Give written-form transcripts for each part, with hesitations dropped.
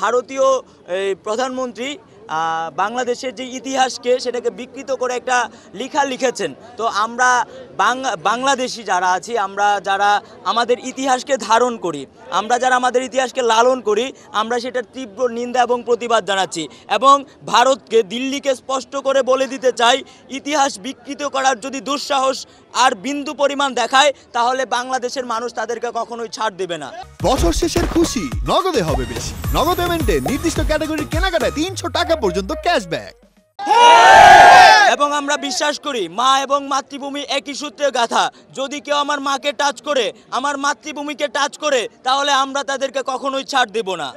ভারতীয় প্রধানমন্ত্রী বাংলাদেশের যে ইতিহাসকে সেটাকে বিকৃত করে একটা লেখা লিখেছেন। তো আমরা বাংলাদেশি যারা আছি, আমরা যারা আমাদের ইতিহাসকে ধারণ করি, আমরা যারা আমাদের ইতিহাসকে লালন করি, আমরা সেটার তীব্র নিন্দা এবং প্রতিবাদ জানাচ্ছি এবং ভারতকে, দিল্লিকে স্পষ্ট করে বলে দিতে চাই, ইতিহাস বিকৃত করার যদি দুঃসাহস আর বিন্দু পরিমাণ দেখায় তাহলে বাংলাদেশের মানুষ তাদেরকে কখনোই ছাড় দেবে না। বছর শেষের খুশি নগদে হবে বেশি। নগদ পেমেন্টে নির্দিষ্ট ক্যাটাগরির কেনাকাটায় 300 টাকা পর্যন্ত ক্যাশব্যাক। এবং আমরা বিশ্বাস করি মা এবং মাতৃভূমি একই সূত্রে গাঁথা। যদি কেউ আমার মাকে টাচ করে, আমার মাতৃভূমিকে টাচ করে, তাহলে আমরা তাদেরকে কখনোই ছাড় দেব না।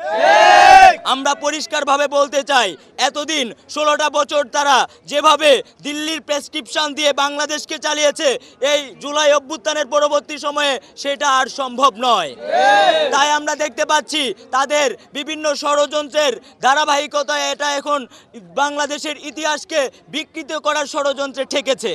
আমরা পরিষ্কারভাবে বলতে চাই, এতদিন 16টা বছর তারা যেভাবে দিল্লির প্রেসক্রিপশন দিয়ে বাংলাদেশকে চালিয়েছে, এই জুলাই অভ্যুত্থানের পরবর্তী সময়ে সেটা আর সম্ভব নয়। তাই আমরা দেখতে পাচ্ছি তাদের বিভিন্ন ষড়যন্ত্রের ধারাবাহিকতায় এটা এখন বাংলাদেশের ইতিহাসকে বিকৃত করার ষড়যন্ত্রে ঠেকেছে।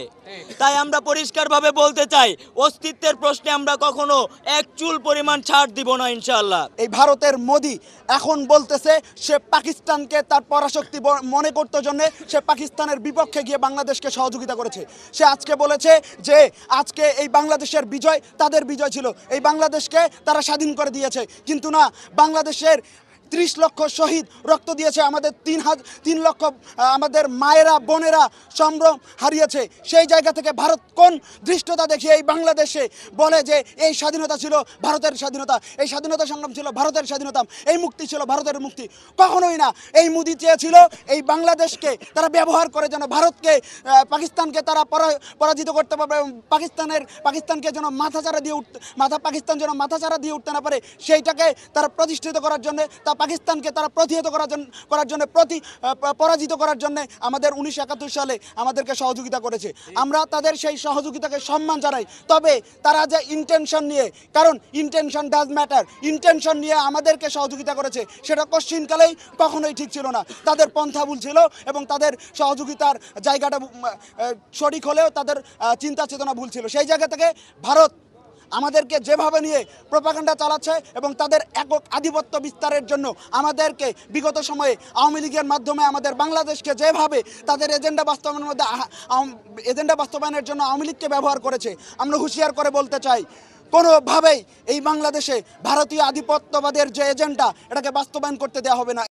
তাই আমরা পরিষ্কারভাবে বলতে চাই, অস্তিত্বের প্রশ্নে আমরা কখনো এক চুল পরিমাণ ছাড় দিব না ইনশাআল্লাহ। এই ভারতের মোদি এখন বলতেছে সে পাকিস্তানকে তার পরাশক্তি মনে করতে জন্য সে পাকিস্তানের বিপক্ষে গিয়ে বাংলাদেশকে সহযোগিতা করেছে। সে আজকে বলেছে যে আজকে এই বাংলাদেশের বিজয় তাদের বিজয় ছিল, এই বাংলাদেশকে তারা স্বাধীন করে দিয়েছে। কিন্তু না, বাংলাদেশের 30 লক্ষ শহীদ রক্ত দিয়েছে, আমাদের 3 লক্ষ আমাদের মায়েরা বোনেরা সম্ভ্রম হারিয়েছে। সেই জায়গা থেকে ভারত কোন ধৃষ্টতা দেখিয়ে এই বাংলাদেশে বলে যে এই স্বাধীনতা ছিল ভারতের স্বাধীনতা, এই স্বাধীনতা সংগ্রাম ছিল ভারতের স্বাধীনতা, এই মুক্তি ছিল ভারতের মুক্তি? কখনোই না। এই মোদি চেয়েছিল এই বাংলাদেশকে তারা ব্যবহার করে যেন ভারতকে, পাকিস্তানকে তারা পরাজিত করতে পারবে, পাকিস্তানকে যেন পাকিস্তান যেন মাথাচাড়া দিয়ে উঠতে না পারে, সেইটাকে তারা প্রতিষ্ঠিত করার জন্য, পাকিস্তানকে তারা প্রতিহত করার জন্য পরাজিত করার জন্য আমাদের 1971 সালে আমাদেরকে সহযোগিতা করেছে। আমরা তাদের সেই সহযোগিতাকে সম্মান জানাই। তবে তারা যে ইন্টেনশন নিয়ে, কারণ ইন্টেনশন ডাজ ম্যাটার, ইন্টেনশন নিয়ে আমাদেরকে সহযোগিতা করেছে সেটা কোশ্চিনকালেই কখনোই ঠিক ছিল না। তাদের পন্থা ভুল ছিল এবং তাদের সহযোগিতার জায়গাটা সঠিক হলেও তাদের চিন্তা চেতনা ভুল ছিল। সেই জায়গা থেকে ভারত আমাদেরকে যেভাবে নিয়ে প্রোপাগান্ডা চালাচ্ছে এবং তাদের একক আধিপত্য বিস্তারের জন্য আমাদেরকে বিগত সময়ে আওয়ামী লীগের মাধ্যমে আমাদের বাংলাদেশকে যেভাবে তাদের এজেন্ডা বাস্তবায়নের জন্য আওয়ামী লীগকে ব্যবহার করেছে, আমরা হুঁশিয়ার করে বলতে চাই, কোনোভাবেই এই বাংলাদেশে ভারতীয় আধিপত্যবাদের যে এজেন্ডা এটাকে বাস্তবায়ন করতে দেওয়া হবে না।